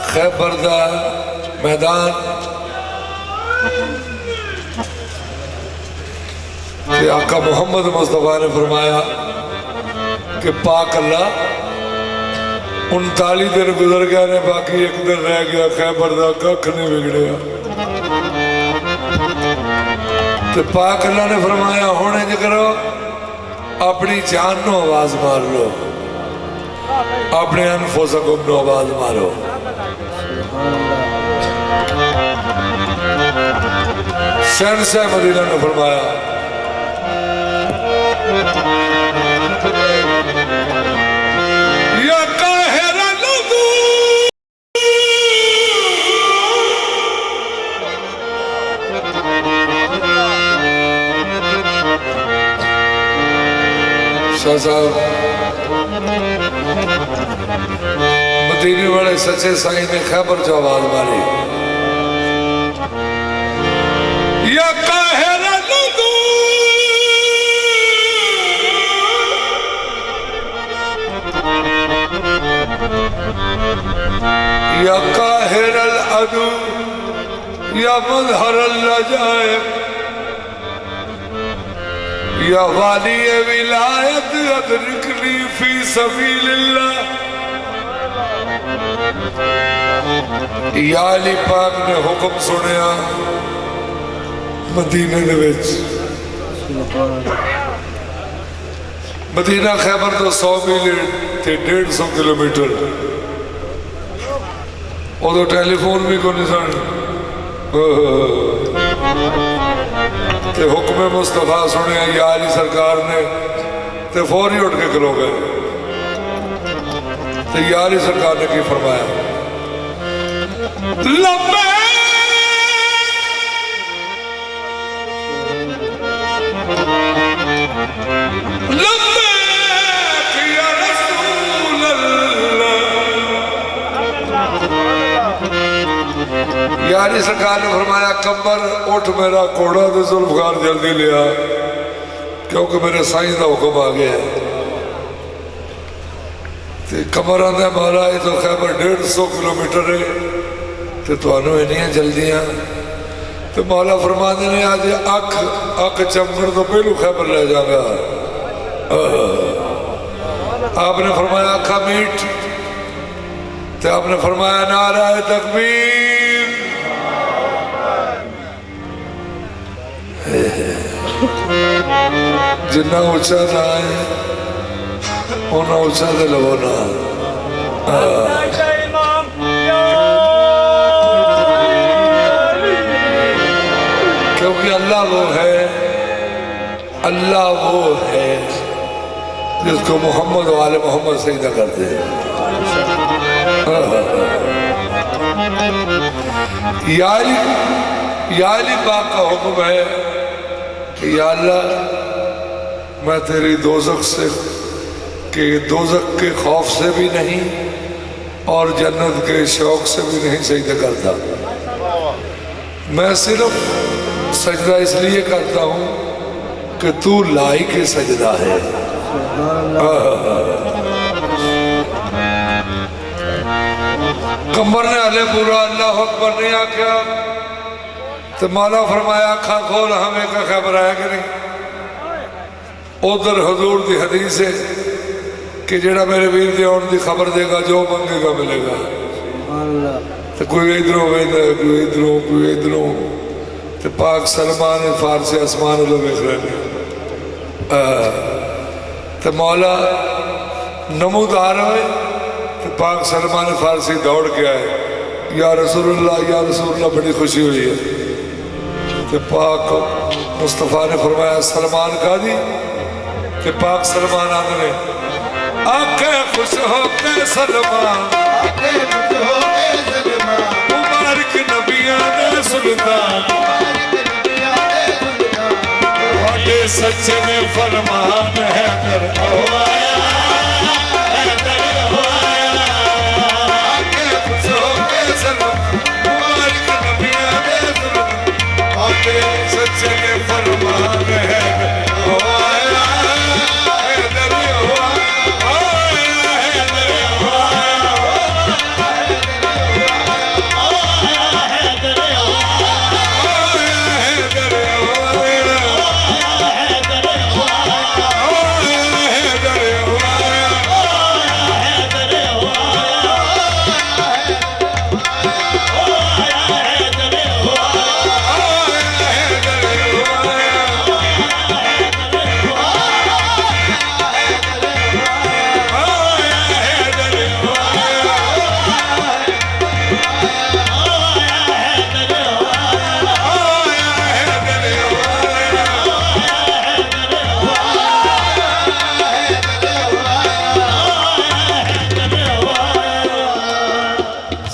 خیبر دا میدان کہ آقا محمد مصطفیٰ نے فرمایا کہ پاک اللہ 39 دن گزر گیا نے باقی ایک دن رہ گیا خیبر دا ککھ نہیں بگڑیا تو پاک اللہ نے فرمایا ہونے جو کرو اپنی جان نو آواز مار لو اپنے انفسکم نو آواز مارو شہنشاہ مدینہ نے فرمایا یا قاہر العدو شاہ صاحب مدینے والے سچے سائیں نے خیبر جو آواز ماری یا قاہر العدو یا قاہر العدو یا مظہر اللجائب یا والی ولایت ادرکنی فی سبیل اللہ یا علی پاک نے حکم سنیا مدینہ دے وچ مدینہ خیبر تو 100 میل تے 150 کلومیٹر اور تو ٹیلی فون بھی کو نہیں سن تے حکم مصطفیٰ سنیا یا علی سرکار نے تے فوری اٹھ کے کھلو گئے تے یا علی سرکار نے کی فرمایا لبیک لبیک یا رسول اللہ یا علی سرکار نے فرمایا کمبر اٹھ میرا کوڑا دے ذوالفقار جلدی لیا کیونکہ میرے سائنس دا حکم آ گیا ہے کمر آدھا مارا یہ تو خیبر 150 کلومیٹر ہے تو انہوں انہیں جلدیاں تو مولا فرما دینے آج اکھ چمکر تو پہلو خیبر لے جا گا آپ نے فرمایا اکھا میٹ تو آپ نے فرمایا نعرہ تکبیر جنہ اچھا نہ آئے ہونا اچھا دے لگونا کیونکہ اللہ وہ ہے جس کو محمد و آل محمد سجدہ کرتے ہیں یا علی پاک کا حکم ہے کہ یا اللہ میں تیری دوزخ سے کہ دوزخ کے خوف سے بھی نہیں اور جنت کے شوق سے بھی نہیں سجدہ کرتا میں صرف سجدہ اس لیے کرتا ہوں کہ تو لائق سجدہ ہے کمبر نے علیہ پورا اللہ اکبر نہیں آکیا تو مولا فرمایا کھا کھول ہمیں کا خبر آیا کہ نہیں ادھر حضور دی حدیث ہے کہ جڑا میرے ویر دے آن دی خبر دے گا جو منگے گا ملے گا تو کوئی ادھروں کوئی ادھروں کوئی ادھروں تو پاک سلمان فارسی اسمان اللہ بکھ رہے تو مولا نمودار ہوئے تو پاک سلمان فارسی دوڑ کے آئے یا رسول اللہ بڑی خوشی ہوئی ہے تو پاک مصطفیٰ نے فرمایا سلمان کا دی کہ پاک سلمان آدھنے آکے خوش ہو کے سلمان مبارک نبیان سلطان وڈے سچے میں فرمان ہے در آیا آکے خوش ہو کے سلمان مبارک نبیان سلطان وڈے سچے میں فرمان ہے در آیا